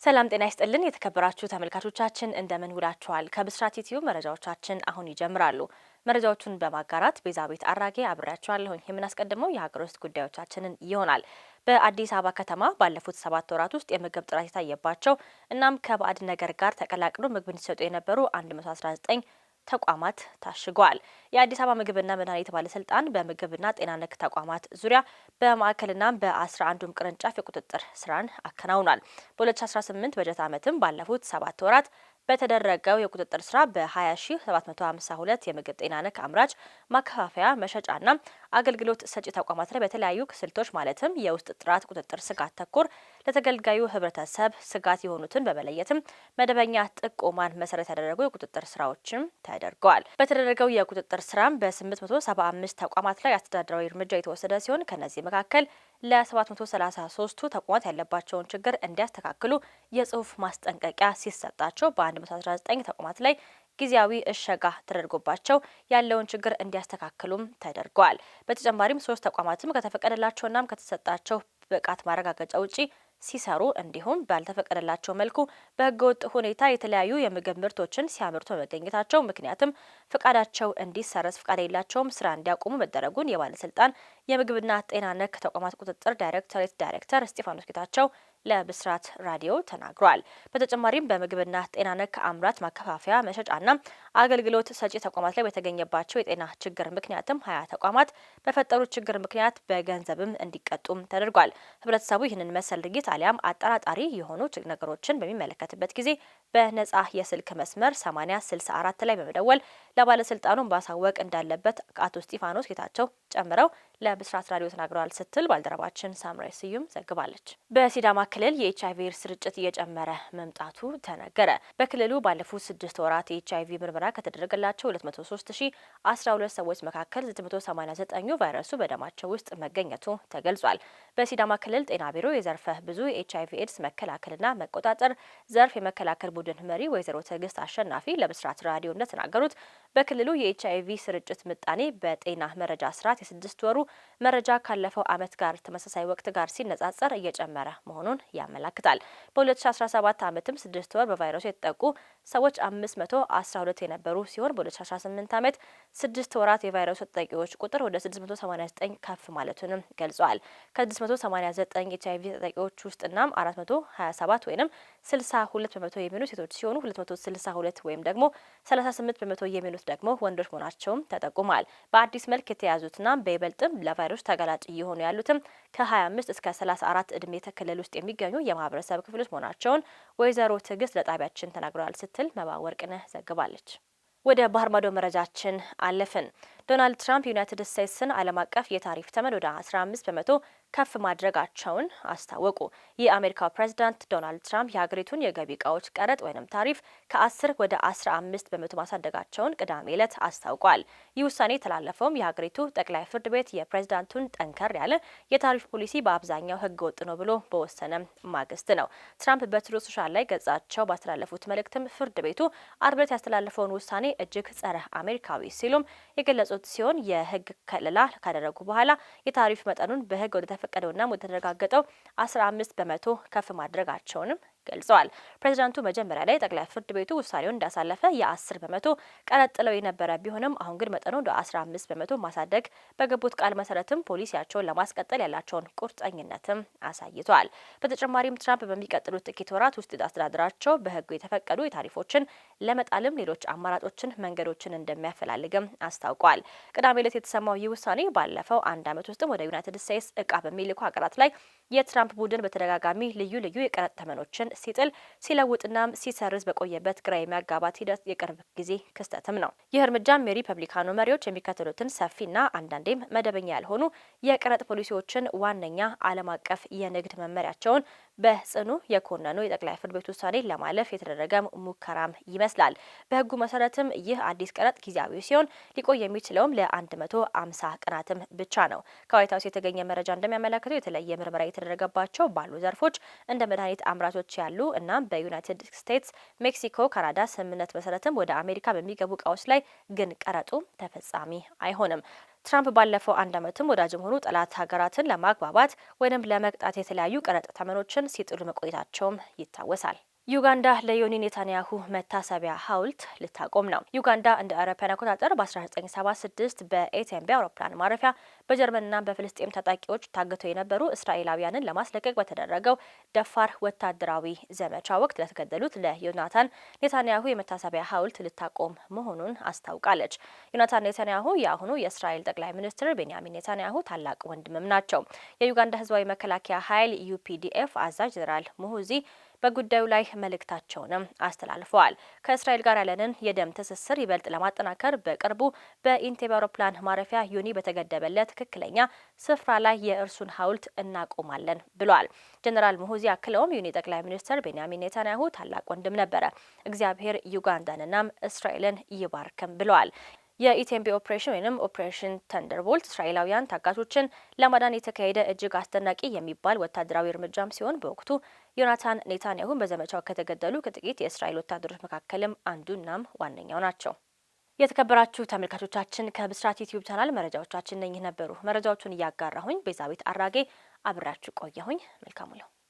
ሰላም ጤና ይስጥልን የተከበራችሁ ተመልካቾቻችን እንደምን ውላችኋል። ከብስራት ዩቲዩብ መረጃዎቻችን አሁን ይጀምራሉ። መረጃዎቹን በማጋራት ቤዛቤት አራጌ አብሬያችኋለሁኝ። የምናስቀድመው የሀገር ውስጥ ጉዳዮቻችንን ይሆናል። በአዲስ አበባ ከተማ ባለፉት 7 ወራት ውስጥ የምግብ ጥራት የታየባቸው እናም ከባዕድ ነገር ጋር ተቀላቅሎ ምግብን ሲሰጡ የነበሩ 119 ተቋማት ታሽገዋል። የአዲስ አበባ ምግብና መድኃኒት ባለስልጣን በምግብና ጤና ነክ ተቋማት ዙሪያ በማዕከልና በ11ዱም ቅርንጫፍ የቁጥጥር ስራን አከናውኗል። በ2018 በጀት ዓመትም ባለፉት 7 ወራት በተደረገው የቁጥጥር ስራ በ20752 የምግብ ጤና ነክ አምራች ማከፋፈያ መሸጫና አገልግሎት ሰጪ ተቋማት ላይ በተለያዩ ስልቶች ማለትም የውስጥ ጥራት ቁጥጥር፣ ስጋት ተኮር፣ ለተገልጋዩ ህብረተሰብ ስጋት የሆኑትን በመለየትም መደበኛ ጥቆማን መሰረት ያደረጉ የቁጥጥር ስራዎችም ተደርገዋል። በተደረገው የቁጥጥር ስራም በ875 ተቋማት ላይ አስተዳደራዊ እርምጃ የተወሰደ ሲሆን ከነዚህ መካከል ለ733ቱ ተቋማት ያለባቸውን ችግር እንዲያስተካክሉ የጽሁፍ ማስጠንቀቂያ ሲሰጣቸው በ119 ተቋማት ላይ ጊዜያዊ እሸጋ ተደርጎባቸው ያለውን ችግር እንዲያስተካክሉም ተደርገዋል። በተጨማሪም 3 ተቋማትም ከተፈቀደላቸውና ከተሰጣቸው ብቃት ማረጋገጫ ውጪ ሲሰሩ እንዲሁም ባልተፈቀደላቸው መልኩ በህገወጥ ሁኔታ የተለያዩ የምግብ ምርቶችን ሲያመርቱ በመገኘታቸው ምክንያትም ፍቃዳቸው እንዲሰረዝ ፍቃድ የሌላቸውም ስራ እንዲያቆሙ መደረጉን የባለስልጣን የምግብና ጤና ነክ ተቋማት ቁጥጥር ዳይሬክቶሬት ዳይሬክተር እስጢፋኖስ ጌታቸው ለብስራት ራዲዮ ተናግሯል። በተጨማሪም በምግብና ጤና ነክ አምራች ማከፋፈያ መሸጫና አገልግሎት ሰጪ ተቋማት ላይ በተገኘባቸው የጤና ችግር ምክንያትም 20 ተቋማት በፈጠሩት ችግር ምክንያት በገንዘብም እንዲቀጡም ተደርጓል። ህብረተሰቡ ይህንን መሰል ድርጊት አሊያም አጠራጣሪ የሆኑ ነገሮችን በሚመለከትበት ጊዜ በነጻ የስልክ መስመር 8064 ላይ በመደወል ለባለስልጣኑ ማሳወቅ እንዳለበት አቶ እስጢፋኖስ ጌታቸው ጨምረው ለብስራት ራዲዮ ተናግረዋል ስትል ባልደረባችን ሳምራይ ስዩም ዘግባለች። በሲዳማ ክልል የኤችአይቪ ስርጭት እየጨመረ መምጣቱ ተነገረ። በክልሉ ባለፉት 6 ወራት የኤችአይቪ ምርመራ ከተደረገላቸው 203012 ሰዎች መካከል 989ኙ ቫይረሱ በደማቸው ውስጥ መገኘቱ ተገልጿል። በሲዳማ ክልል ጤና ቢሮ የዘርፈ ብዙ የኤችአይቪ ኤድስ መከላከልና መቆጣጠር ዘርፍ የመከላከል ቡድን መሪ ወይዘሮ ትዕግስት አሸናፊ ለብስራት ራዲዮ እንደተናገሩት በክልሉ የኤችአይቪ ስርጭት ምጣኔ በጤና መረጃ ስርዓት የ6 ወሩ መረጃ ካለፈው ዓመት ጋር ተመሳሳይ ወቅት ጋር ሲነጻጸር እየጨመረ መሆኑን ያመለክታል። በ2017 ዓመትም 6 ወር በቫይረሱ የተጠቁ ሰዎች 512 የነበሩ ሲሆን በ2018 ዓመት 6 ወራት የቫይረሱ ተጠቂዎች ቁጥር ወደ 689 ከፍ ማለቱንም ገልጿል። ከ689 ኤችአይቪ ተጠቂዎች ውስጥና 427 ወይም 62 በመቶ የሚሆኑ ሴቶች ሲሆኑ 262 ወይም ደግሞ 38 በመቶ የሚሆኑት ደግሞ ወንዶች መሆናቸውም ተጠቁሟል። በአዲስ መልክ የተያዙትና በይበልጥም ለቫይረሱ ተጋላጭ እየሆኑ ያሉትም ከ25 እስከ 34 እድሜ ክልል ውስጥ የሚገኙ የማህበረሰብ ክፍሎች መሆናቸውን ወይዘሮ ትዕግስት ለጣቢያችን ተናግረዋል ስትል መባ ወርቅነህ ዘግባለች። ወደ ባህር ማዶ መረጃችን አለፍን። ዶናልድ ትራምፕ ዩናይትድ ስቴትስን ዓለም አቀፍ የታሪፍ ተመን ወደ 15 በመቶ ከፍ ማድረጋቸውን አስታወቁ። የአሜሪካው ፕሬዝዳንት ዶናልድ ትራምፕ የሀገሪቱን የገቢ እቃዎች ቀረጥ ወይም ታሪፍ ከ10 ወደ 15 በመቶ ማሳደጋቸውን ቅዳሜ ዕለት አስታውቋል። ይህ ውሳኔ የተላለፈውም የሀገሪቱ ጠቅላይ ፍርድ ቤት የፕሬዝዳንቱን ጠንከር ያለ የታሪፍ ፖሊሲ በአብዛኛው ህገ ወጥ ነው ብሎ በወሰነ ማግስት ነው። ትራምፕ በትሩዝ ሶሻል ላይ ገጻቸው ባስተላለፉት መልእክትም ፍርድ ቤቱ አርብ ዕለት ያስተላለፈውን ውሳኔ እጅግ ጸረ አሜሪካዊ ሲሉም የገለጹት ሲሆን የህግ ከለላ ካደረጉ በኋላ የታሪፍ መጠኑን በህግ ወደ ተፈቀደውና ወደ ተረጋገጠው 15 በመቶ ከፍ ማድረጋቸውንም ገልጸዋል። ፕሬዚዳንቱ መጀመሪያ ላይ ጠቅላይ ፍርድ ቤቱ ውሳኔውን እንዳሳለፈ የ10 በመቶ ቀረጥ ጥለው የነበረ ቢሆንም አሁን ግን መጠኑ ወደ 15 በመቶ ማሳደግ በገቡት ቃል መሰረትም ፖሊሲያቸውን ለማስቀጠል ያላቸውን ቁርጠኝነትም አሳይተዋል። በተጨማሪም ትራምፕ በሚቀጥሉት ጥቂት ወራት ውስጥ አስተዳደራቸው በህጉ የተፈቀዱ የታሪፎችን ለመጣልም ሌሎች አማራጮችን መንገዶችን እንደሚያፈላልግም አስታውቋል። ቅዳሜ ዕለት የተሰማው ይህ ውሳኔ ባለፈው አንድ ዓመት ውስጥም ወደ ዩናይትድ ስቴትስ እቃ በሚልኩ ሀገራት ላይ የትራምፕ ቡድን በተደጋጋሚ ልዩ ልዩ የቀረጥ ተመኖችን ሲጥል ሲለውጥና ሲሰርዝ በቆየበት ግራ የሚያጋባት ሂደት የቅርብ ጊዜ ክስተትም ነው። ይህ እርምጃም የሪፐብሊካኑ መሪዎች የሚከተሉትን ሰፊና አንዳንዴም መደበኛ ያልሆኑ የቀረጥ ፖሊሲዎችን ዋነኛ ዓለም አቀፍ የንግድ መመሪያቸውን በጽኑ የኮነኑ የጠቅላይ ፍርድ ቤት ውሳኔ ለማለፍ የተደረገ ሙከራም ይመስላል። በህጉ መሰረትም ይህ አዲስ ቀረጥ ጊዜያዊ ሲሆን ሊቆይ የሚችለውም ለ150 ቀናትም ብቻ ነው። ከዋይት ሀውስ የተገኘ መረጃ እንደሚያመለክተው የተለየ ምርመራ የተደረገባቸው ባሉ ዘርፎች እንደ መድኃኒት አምራቾች ያሉ እና በዩናይትድ ስቴትስ፣ ሜክሲኮ፣ ካናዳ ስምምነት መሰረትም ወደ አሜሪካ በሚገቡ እቃዎች ላይ ግን ቀረጡ ተፈጻሚ አይሆንም። ትራምፕ ባለፈው አንድ ዓመትም ወዳጅም ሆኑ ጠላት ሀገራትን ለማግባባት ወይም ለመቅጣት የተለያዩ ቀረጥ ተመኖችን ሲጥሉ መቆየታቸውም ይታወሳል። ዩጋንዳ ለዮኒ ኔታንያሁ መታሰቢያ ሐውልት ልታቆም ነው። ዩጋንዳ እንደ አውሮፓውያን አቆጣጠር በ1976 በኤቴምቤ አውሮፕላን ማረፊያ በጀርመንና በፍልስጤም ታጣቂዎች ታግተው የነበሩ እስራኤላውያንን ለማስለቀቅ በተደረገው ደፋር ወታደራዊ ዘመቻ ወቅት ለተገደሉት ለዮናታን ኔታንያሁ የመታሰቢያ ሐውልት ልታቆም መሆኑን አስታውቃለች። ዮናታን ኔታንያሁ የአሁኑ የእስራኤል ጠቅላይ ሚኒስትር ቤንያሚን ኔታንያሁ ታላቅ ወንድምም ናቸው። የዩጋንዳ ህዝባዊ መከላከያ ኃይል ዩፒዲኤፍ አዛዥ ጀነራል ሙሁዚ በጉዳዩ ላይ መልእክታቸውንም አስተላልፈዋል። ከእስራኤል ጋር ያለንን የደም ትስስር ይበልጥ ለማጠናከር በቅርቡ በኢንቴቤ አውሮፕላን ማረፊያ ዮኒ በተገደበለት ትክክለኛ ስፍራ ላይ የእርሱን ሐውልት እናቆማለን ብለዋል። ጀነራል ሙሁዚ አክለውም ዮኒ ጠቅላይ ሚኒስትር ቤንያሚን ኔታንያሁ ታላቅ ወንድም ነበረ፣ እግዚአብሔር ዩጋንዳንናም እስራኤልን ይባርክም ብለዋል። የኢቴምቤ ኦፕሬሽን ወይም ኦፕሬሽን ተንደርቦልት እስራኤላውያን ታጋቾችን ለማዳን የተካሄደ እጅግ አስደናቂ የሚባል ወታደራዊ እርምጃም ሲሆን በወቅቱ ዮናታን ኔታንያሁን በዘመቻው ከተገደሉ ከጥቂት የእስራኤል ወታደሮች መካከልም አንዱናም ዋነኛው ናቸው። የተከበራችሁ ተመልካቾቻችን ከብስራት ዩቲዩብ ቻናል መረጃዎቻችን እነኚህ ነበሩ። መረጃዎቹን እያጋራሁኝ ቤዛቤት አራጌ አብራችሁ ቆየሁኝ። መልካሙ ነው።